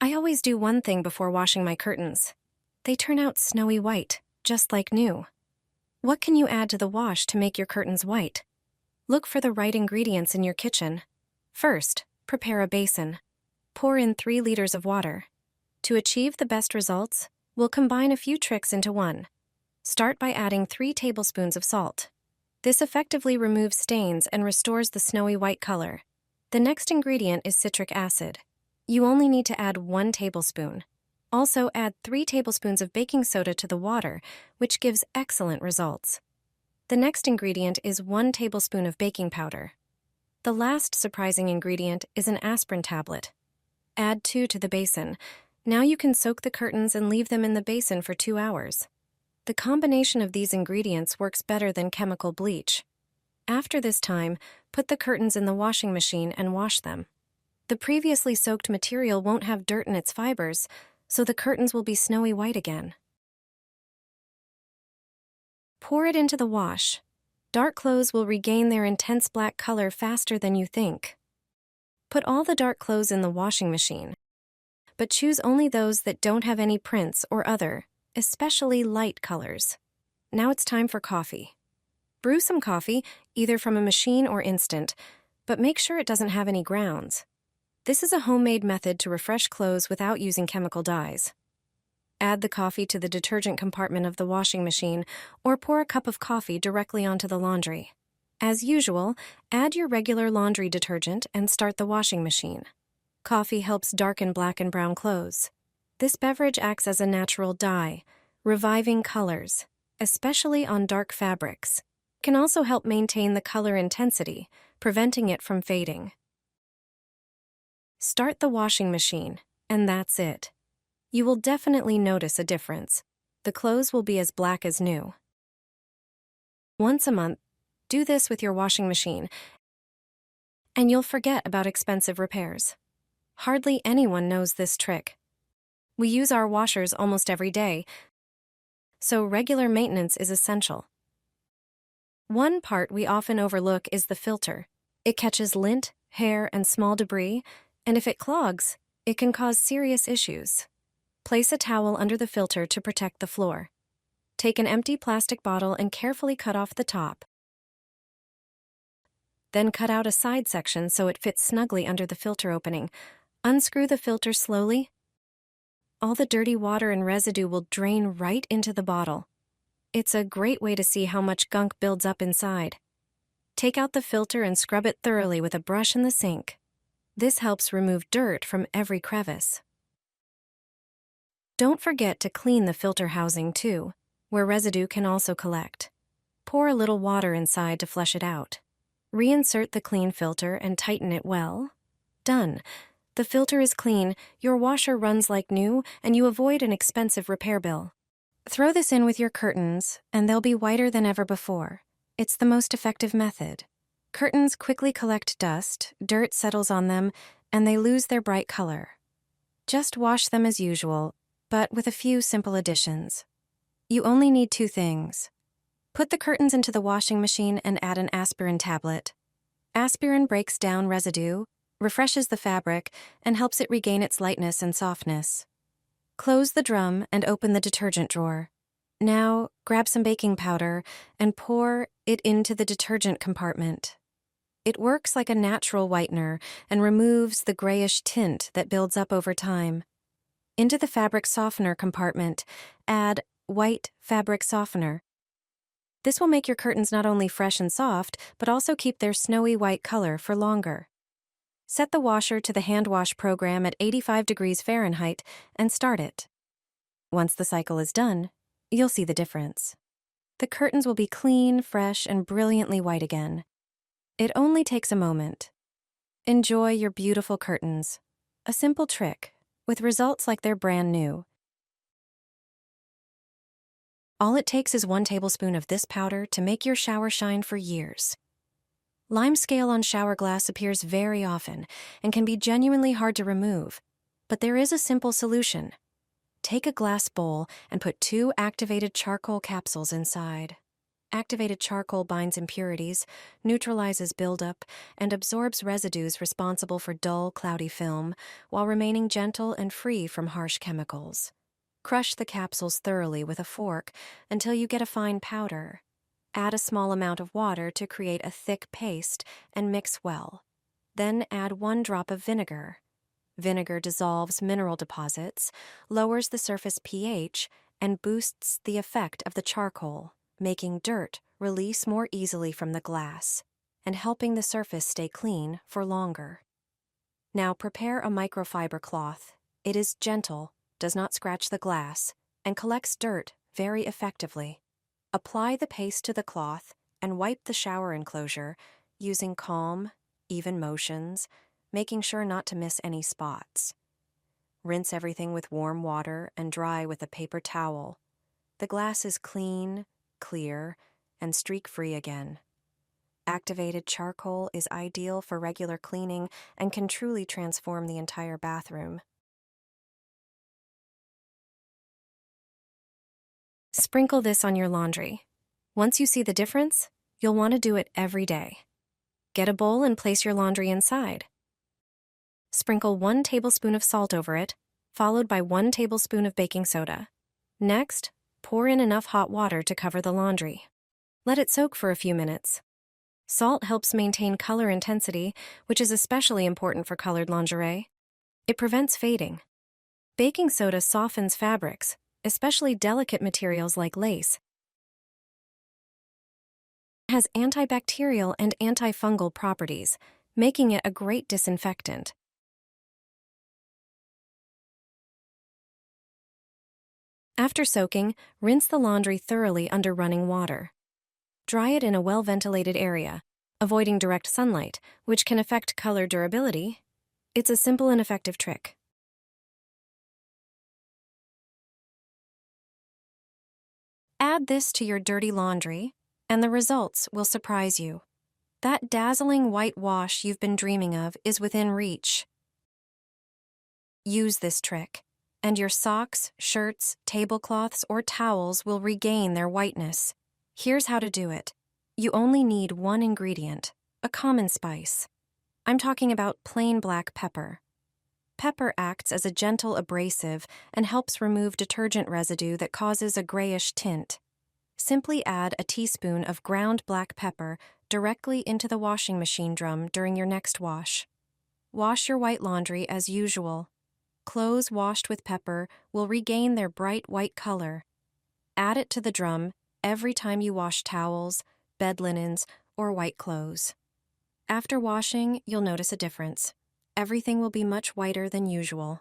I always do one thing before washing my curtains. They turn out snowy white, just like new. What can you add to the wash to make your curtains white? Look for the right ingredients in your kitchen. First, prepare a basin. Pour in 3 liters of water. To achieve the best results, we'll combine a few tricks into one. Start by adding 3 tablespoons of salt. This effectively removes stains and restores the snowy white color. The next ingredient is citric acid. You only need to add 1 tablespoon. Also add 3 tablespoons of baking soda to the water, which gives excellent results. The next ingredient is 1 tablespoon of baking powder. The last surprising ingredient is an aspirin tablet. Add 2 to the basin. Now you can soak the curtains and leave them in the basin for 2 hours. The combination of these ingredients works better than chemical bleach. After this time, put the curtains in the washing machine and wash them. The previously soaked material won't have dirt in its fibers, so the curtains will be snowy white again. Pour it into the wash. Dark clothes will regain their intense black color faster than you think. Put all the dark clothes in the washing machine, but choose only those that don't have any prints or other, especially light colors. Now it's time for coffee. Brew some coffee, either from a machine or instant, but make sure it doesn't have any grounds. This is a homemade method to refresh clothes without using chemical dyes. Add the coffee to the detergent compartment of the washing machine or pour a cup of coffee directly onto the laundry. As usual, add your regular laundry detergent and start the washing machine. Coffee helps darken black and brown clothes. This beverage acts as a natural dye, reviving colors, especially on dark fabrics. It can also help maintain the color intensity, preventing it from fading. Start the washing machine, and that's it. You will definitely notice a difference. The clothes will be as black as new. Once a month, do this with your washing machine, and you'll forget about expensive repairs. Hardly anyone knows this trick. We use our washers almost every day, so regular maintenance is essential. One part we often overlook is the filter. It catches lint, hair, and small debris, and if it clogs, it can cause serious issues. Place a towel under the filter to protect the floor. Take an empty plastic bottle and carefully cut off the top. Then cut out a side section so it fits snugly under the filter opening. Unscrew the filter slowly. All the dirty water and residue will drain right into the bottle. It's a great way to see how much gunk builds up inside. Take out the filter and scrub it thoroughly with a brush in the sink. This helps remove dirt from every crevice. Don't forget to clean the filter housing too, where residue can also collect. Pour a little water inside to flush it out. Reinsert the clean filter and tighten it well. Done. The filter is clean, your washer runs like new, and you avoid an expensive repair bill. Throw this in with your curtains, and they'll be whiter than ever before. It's the most effective method. Curtains quickly collect dust, dirt settles on them, and they lose their bright color. Just wash them as usual, but with a few simple additions. You only need 2 things. Put the curtains into the washing machine and add an aspirin tablet. Aspirin breaks down residue, refreshes the fabric, and helps it regain its lightness and softness. Close the drum and open the detergent drawer. Now, grab some baking powder and pour it into the detergent compartment. It works like a natural whitener and removes the grayish tint that builds up over time. Into the fabric softener compartment, add white fabric softener. This will make your curtains not only fresh and soft, but also keep their snowy white color for longer. Set the washer to the hand wash program at 85 degrees Fahrenheit and start it. Once the cycle is done, you'll see the difference. The curtains will be clean, fresh, and brilliantly white again. It only takes a moment. Enjoy your beautiful curtains. A simple trick, with results like they're brand new. All it takes is 1 tablespoon of this powder to make your shower shine for years. Limescale on shower glass appears very often and can be genuinely hard to remove, but there is a simple solution. Take a glass bowl and put 2 activated charcoal capsules inside. Activated charcoal binds impurities, neutralizes buildup, and absorbs residues responsible for dull, cloudy film, while remaining gentle and free from harsh chemicals. Crush the capsules thoroughly with a fork until you get a fine powder. Add a small amount of water to create a thick paste and mix well. Then add 1 drop of vinegar. Vinegar dissolves mineral deposits, lowers the surface pH, and boosts the effect of the charcoal, making dirt release more easily from the glass and helping the surface stay clean for longer. Now prepare a microfiber cloth. It is gentle, does not scratch the glass, and collects dirt very effectively. Apply the paste to the cloth and wipe the shower enclosure using calm, even motions, making sure not to miss any spots. Rinse everything with warm water and dry with a paper towel. The glass is clean, clear, and streak-free again. Activated charcoal is ideal for regular cleaning and can truly transform the entire bathroom. Sprinkle this on your laundry. Once you see the difference, you'll want to do it every day. Get a bowl and place your laundry inside. Sprinkle 1 tablespoon of salt over it, followed by 1 tablespoon of baking soda. Next, pour in enough hot water to cover the laundry. Let it soak for a few minutes. Salt helps maintain color intensity, which is especially important for colored lingerie. It prevents fading. Baking soda softens fabrics, especially delicate materials like lace. It has antibacterial and antifungal properties, making it a great disinfectant. After soaking, rinse the laundry thoroughly under running water. Dry it in a well-ventilated area, avoiding direct sunlight, which can affect color durability. It's a simple and effective trick. Add this to your dirty laundry, and the results will surprise you. That dazzling white wash you've been dreaming of is within reach. Use this trick, and your socks, shirts, tablecloths, or towels will regain their whiteness. Here's how to do it. You only need 1 ingredient, a common spice. I'm talking about plain black pepper. Pepper acts as a gentle abrasive and helps remove detergent residue that causes a grayish tint. Simply add a teaspoon of ground black pepper directly into the washing machine drum during your next wash. Wash your white laundry as usual. Clothes washed with pepper will regain their bright white color. Add it to the drum every time you wash towels, bed linens, or white clothes. After washing, you'll notice a difference. Everything will be much whiter than usual.